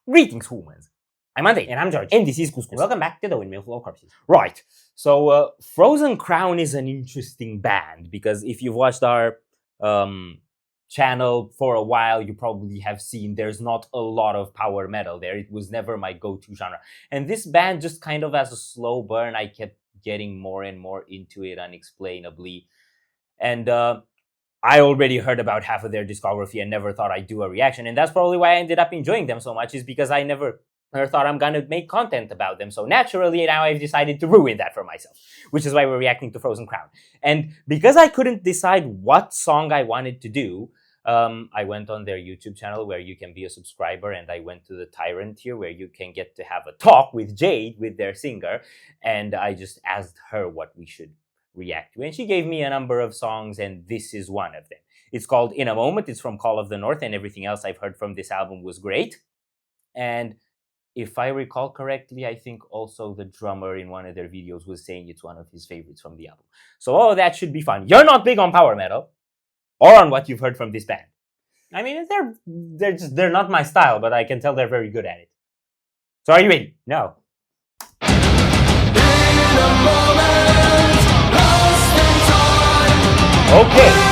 Greetings, humans. I'm Andrei. And I'm George. And this is Couscous. Welcome back to the Windmill Full of Corpses. Right. So, Frozen Crown is an interesting band because if you've watched our channel for a while, you probably have seen there's not a lot of power metal there. It was never my go-to genre. And this band just kind of as a slow burn, I kept getting more and more into it unexplainably. And I already heard about half of their discography and never thought I'd do a reaction. And that's probably why I ended up enjoying them so much, is because I never thought I'm gonna make content about them. So naturally, now I've decided to ruin that for myself, which is why we're reacting to Frozen Crown. And because I couldn't decide what song I wanted to do, I went on their YouTube channel where you can be a subscriber, and I went to the Tyrant tier where you can get to have a talk with Jade, with their singer, and I just asked her what we should react to. And she gave me a number of songs, and this is one of them. It's called In a Moment. It's from Call of the North, and everything else I've heard from this album was great. And if I recall correctly, I think also the drummer in one of their videos was saying it's one of his favorites from the album. So that should be fun. You're not big on power metal or on what you've heard from this band. I mean, they're not my style, but I can tell they're very good at it. So are you ready? No. Okay.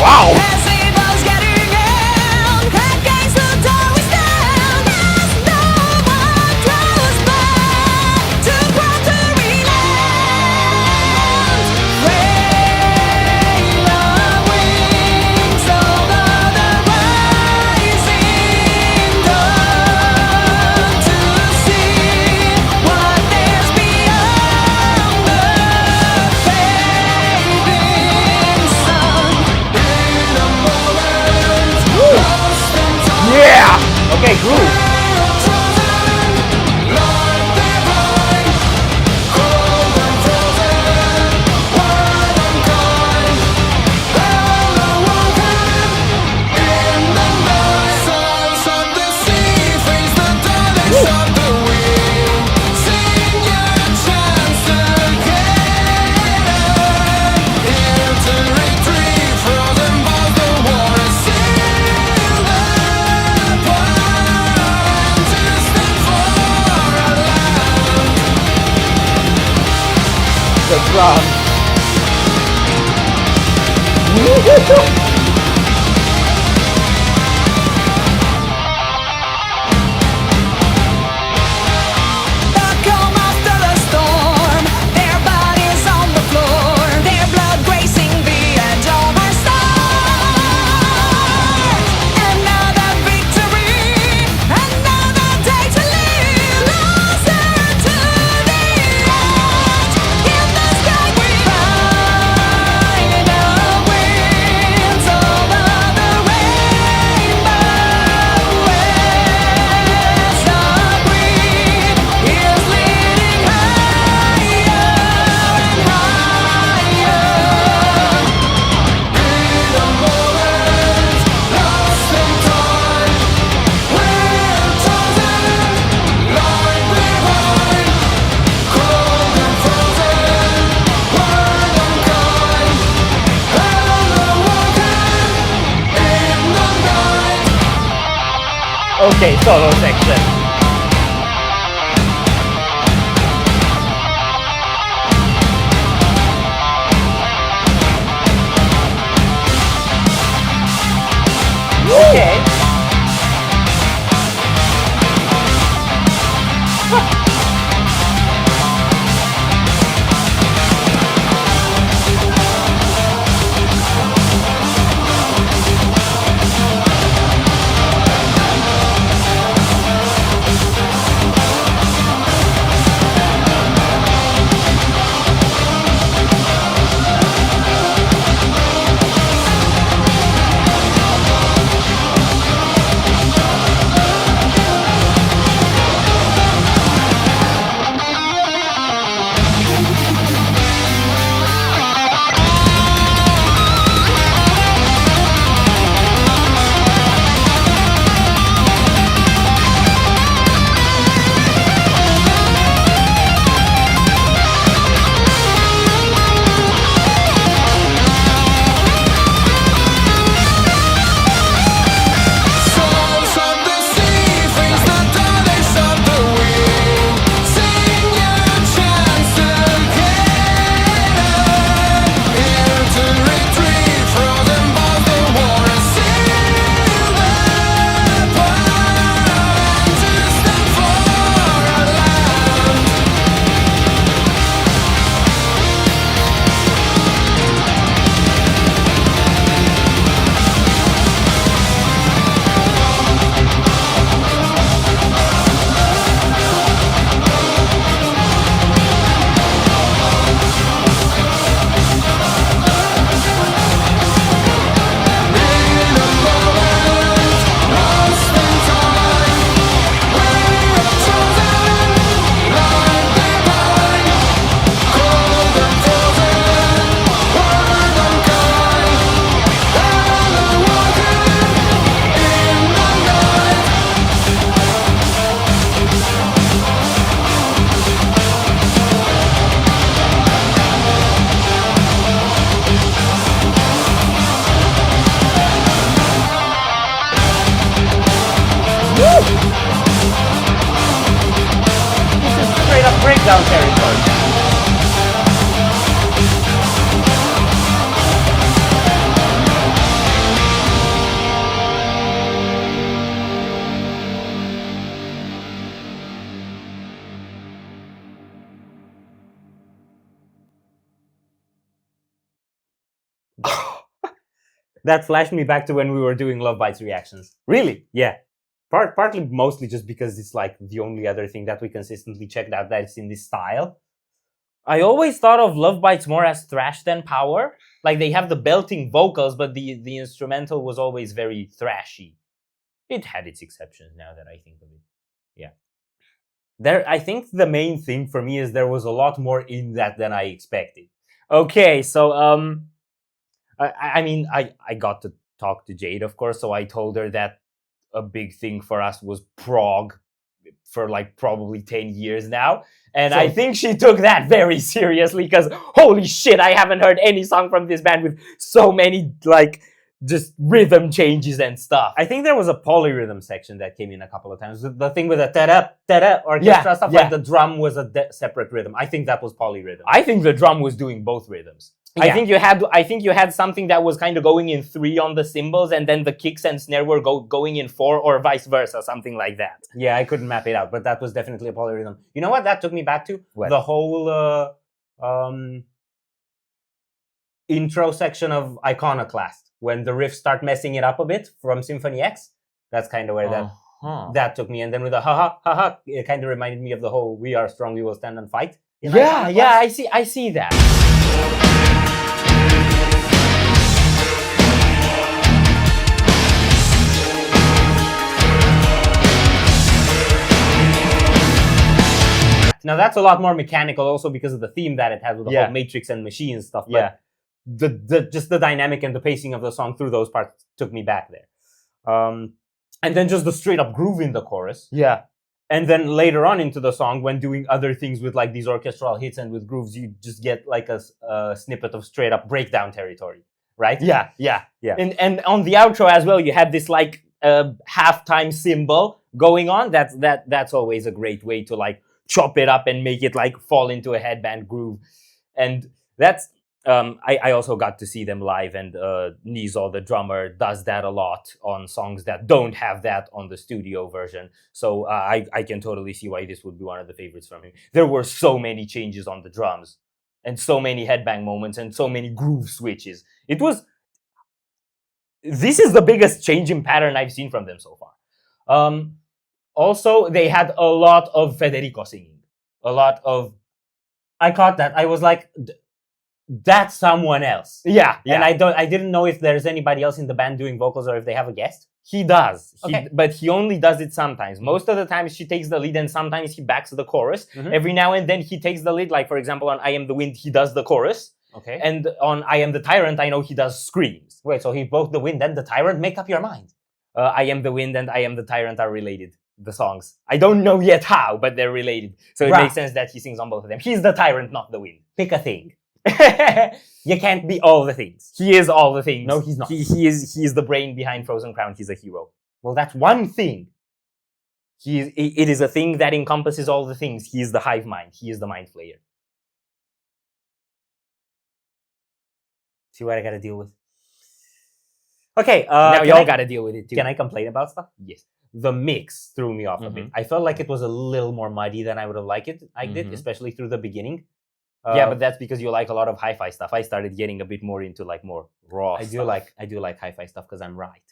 Wow! Yeah! Okay, groove. The drum. Okay, solo section. Okay. breakdown territory. That flashed me back to when we were doing Love Bites reactions. Really? Yeah. Partly, mostly just because it's like the only other thing that we consistently checked out that's in this style. I always thought of Love Bites more as thrash than power. Like they have the belting vocals, but the instrumental was always very thrashy. It had its exceptions now that I think of it. Yeah. I think the main thing for me is there was a lot more in that than I expected. Okay, so I got to talk to Jade, of course, so I told her that a big thing for us was prog for like probably 10 years now. And I think she took that very seriously because holy shit, I haven't heard any song from this band with so many like just rhythm changes and stuff. I think there was a polyrhythm section that came in a couple of times. The thing with the ta-da orchestra stuff, like the drum was a separate rhythm. I think that was polyrhythm. I think the drum was doing both rhythms. Yeah. I think you had something that was kind of going in 3 on the cymbals, and then the kicks and snare were going in 4, or vice versa, something like that. Yeah, I couldn't map it out, but that was definitely a polyrhythm. You know what that took me back to? What? The whole intro section of Iconoclast, when the riffs start messing it up a bit from Symphony X. That's kind of where that took me. And then with the ha, it kind of reminded me of the whole "We are strong, we will stand and fight." Yeah, I see that. Now that's a lot more mechanical, also because of the theme that it has with the whole Matrix and machine stuff. But just the dynamic and the pacing of the song through those parts took me back there. And then just the straight up groove in the chorus. Yeah. And then later on into the song, when doing other things with like these orchestral hits and with grooves, you just get like a snippet of straight up breakdown territory, right? Yeah. And on the outro as well, you had this like halftime cymbal going on. That's always a great way to like chop it up and make it like fall into a headband groove. And that's I also got to see them live, and Nizo, the drummer, does that a lot on songs that don't have that on the studio version. So I can totally see why this would be one of the favorites from him. There were so many changes on the drums, and so many headbang moments, and so many groove switches. This is the biggest change in pattern I've seen from them so far. Also, they had a lot of Federico singing. I caught that. I was like, that's someone else. Yeah. And I didn't know if there's anybody else in the band doing vocals or if they have a guest. He does. But he only does it sometimes. Most of the time she takes the lead, and sometimes he backs the chorus. Every now and then he takes the lead. Like, for example, on I Am the Wind, he does the chorus. Okay. And on I Am the Tyrant, I know he does screams. Wait, so he both the wind and the tyrant? Make up your mind. I Am the Wind and I Am the Tyrant are related. The songs. I don't know yet how, but they're related. So it makes sense that he sings on both of them. He's the tyrant, not the wind. Pick a thing. You can't be all the things. He is all the things. No, he's not. He is the brain behind Frozen Crown. He's a hero. Well, that's one thing. It is a thing that encompasses all the things. He is the hive mind. He is the mind flayer. See what I gotta deal with? Okay, now y'all gotta deal with it too. Can I complain about stuff? Yes. The mix threw me off a bit. I felt like it was a little more muddy than I would have liked it, especially through the beginning. Yeah, but that's because you like a lot of hi-fi stuff. I started getting a bit more into like more raw stuff. I do like hi-fi stuff because I'm right.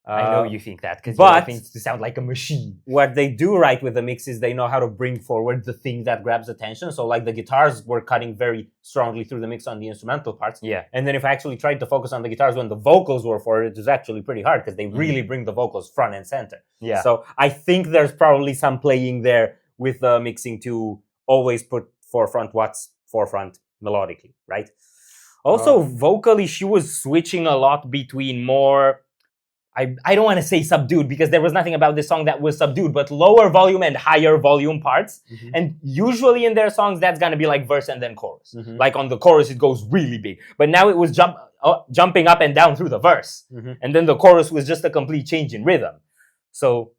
I know you think that because you want things to sound like a machine. What they do right with the mix is they know how to bring forward the thing that grabs attention. So like the guitars were cutting very strongly through the mix on the instrumental parts. Yeah. And then if I actually tried to focus on the guitars when the vocals were forward, it was actually pretty hard because they really bring the vocals front and center. Yeah. So I think there's probably some playing there with the mixing to always put forefront what's forefront melodically, right? Also, vocally, she was switching a lot between more... I don't want to say subdued because there was nothing about this song that was subdued, but lower volume and higher volume parts. And usually in their songs, that's going to be like verse and then chorus. Like on the chorus, it goes really big. But now it was jumping up and down through the verse. And then the chorus was just a complete change in rhythm. So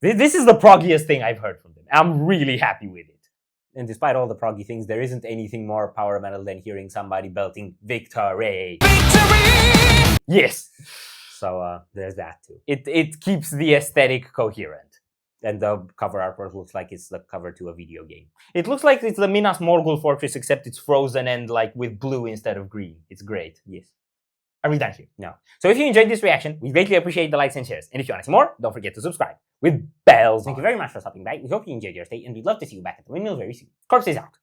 this is the proggiest thing I've heard from them. I'm really happy with it. And despite all the proggy things, there isn't anything more power metal than hearing somebody belting "Victory!" Victory! Yes! So there's that too. It keeps the aesthetic coherent. And the cover artwork looks like it's the cover to a video game. It looks like it's the Minas Morgul Fortress, except it's frozen and like with blue instead of green. It's great. Yes. Are we done here? No. So if you enjoyed this reaction, we greatly appreciate the likes and shares. And if you want to see more, don't forget to subscribe with bells. Thank you very much for stopping by. We hope you enjoyed your stay, and we'd love to see you back at the Windmill very soon. Corpse is out.